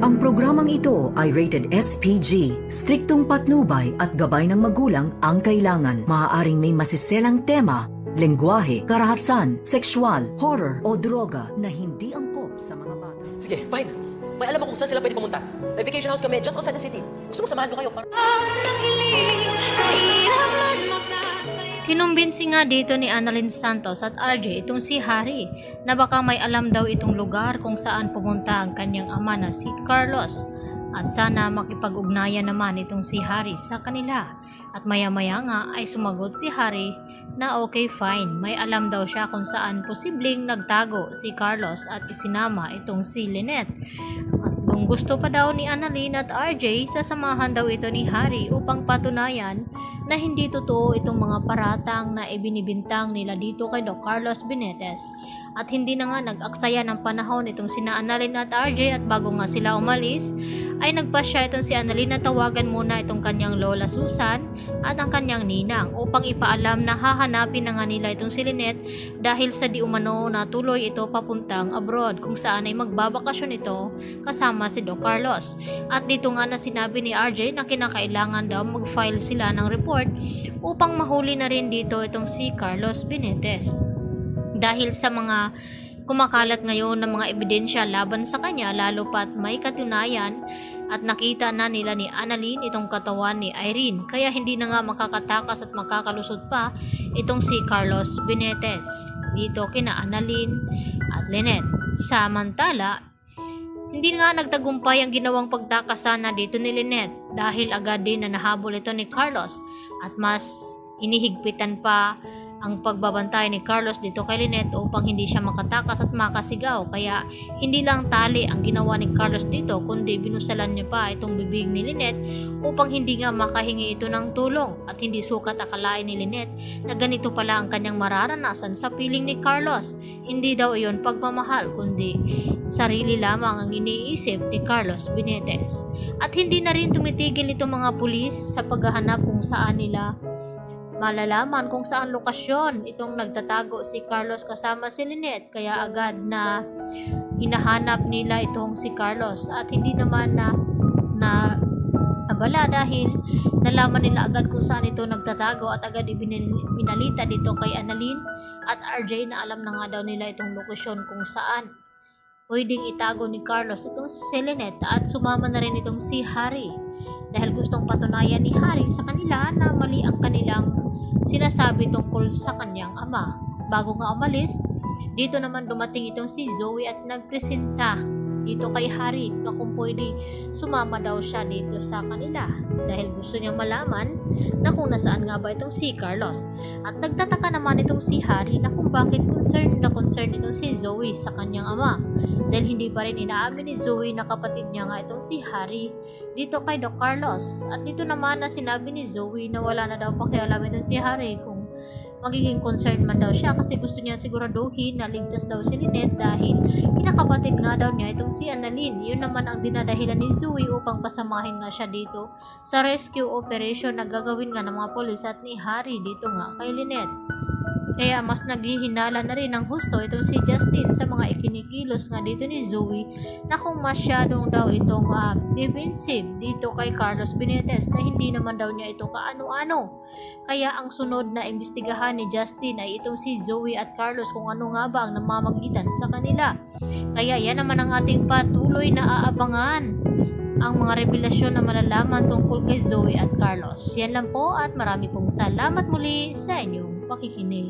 Ang programang ito ay rated SPG. Striktong patnubay at gabay ng magulang ang kailangan. Maaaring may masiselang tema, lengguwahe, karahasan, sexual, horror o droga na hindi angkop sa mga bata. Sige, fine. May alam mo kung saan sila pwede pumunta. May vacation house kami just outside the city. Gusto mo samahan ko kayo? Kinumbinsi nga dito ni Annalyn Santos at RJ itong si Harry na baka may alam daw itong lugar kung saan pumunta ang kanyang ama na si Carlos at sana makipag-ugnayan naman itong si Harry sa kanila. At maya-maya nga ay sumagot si Harry na okay fine, may alam daw siya kung saan posibleng nagtago si Carlos at isinama itong si Lynette. At kung gusto pa daw ni Annalyn at RJ, sasamahan daw ito ni Harry upang patunayan na hindi totoo itong mga paratang na ibinibintang nila dito kay Doc Carlos Benitez. At hindi na nga nag-aksaya ng panahon itong sina Annalyn at RJ at bago nga sila umalis ay nagpasya itong si Annalyn na tawagan muna itong kanyang lola Susan at ang kanyang ninang upang ipaalam na hahanapin na nga nila itong si Lynette dahil sa di umano na tuloy ito papuntang abroad kung saan ay magbabakasyon ito kasama si Doc Carlos. At dito nga na sinabi ni RJ na kinakailangan daw mag-file sila ng report upang mahuli na rin dito itong si Carlos Benitez. Dahil sa mga kumakalat ngayon ng mga ebidensya laban sa kanya, lalo pat may katunayan at nakita na nila ni Annalyn itong katawan ni Irene, kaya hindi na nga makakatakas at makakalusot pa itong si Carlos Benitez dito kina Annalyn at Lynette. Samantala, hindi nga nagtagumpay ang ginawang pagtakasana dito ni Lynette dahil agad din na nahabol ito ni Carlos at mas hinihigpitan pa ang pagbabantay ni Carlos dito kay Lynette upang hindi siya makatakas at makasigaw. Kaya hindi lang tali ang ginawa ni Carlos dito kundi binusalan niya pa itong bibig ni Lynette upang hindi nga makahingi ito ng tulong at hindi sukat akalain ni Lynette na ganito pala ang kanyang mararanasan sa piling ni Carlos. Hindi daw iyon pagmamahal kundi sarili lamang ang iniisip ni Carlos Benitez. At hindi na rin tumitigil itong mga pulis sa paghahanap kung saan nila malalaman kung saan lokasyon itong nagtatago si Carlos kasama si Lynette, kaya agad na hinahanap nila itong si Carlos at hindi naman na abala dahil nalaman nila agad kung saan ito nagtatago at agad ibinalita dito kay Annalyn at RJ na alam na nga daw nila itong lokasyon kung saan pwedeng itago ni Carlos itong si Lynette at sumama na rin itong si Harry dahil gustong patunayan ni Harry sa kanila na mali ang kanilang sinasabi tungkol sa kanyang ama. Bago nga umalis, dito naman dumating itong si Zoe at nagpresenta dito kay Harry na kung pwede sumama daw siya dito sa kanila dahil gusto niya malaman na kung nasaan nga ba itong si Carlos. At nagtataka naman itong si Harry na kung bakit concerned itong si Zoe sa kanyang ama dahil hindi pa rin inaamin ni Zoe na kapatid niya nga itong si Harry dito kay Doc Carlos. At dito naman na sinabi ni Zoe na wala na daw pakialam itong si Harry kung magiging concerned man daw siya kasi gusto niya siguraduhin na ligtas daw si Lynette dahil kinakapatid nga daw niya itong si Annalyn. Yun naman ang dinadahilan ni Zoe upang pasamahin nga siya dito sa rescue operation na gagawin nga ng mga polis at ni Harry dito nga kay Lynette. Kaya mas naghihinala na rin ng husto itong si Justin sa mga ikinikilos nga dito ni Zoe na kung masyadong daw itong defensive dito kay Carlos Benitez na hindi naman daw niya ito kaano-ano. Kaya ang sunod na imbestigahan ni Justin ay itong si Zoe at Carlos kung ano nga ba ang namamagitan sa kanila. Kaya yan naman ang ating patuloy na aabangan ang mga revelasyon na malalaman tungkol kay Zoe at Carlos. Yan lang po at marami pong salamat muli sa inyong pakikinig.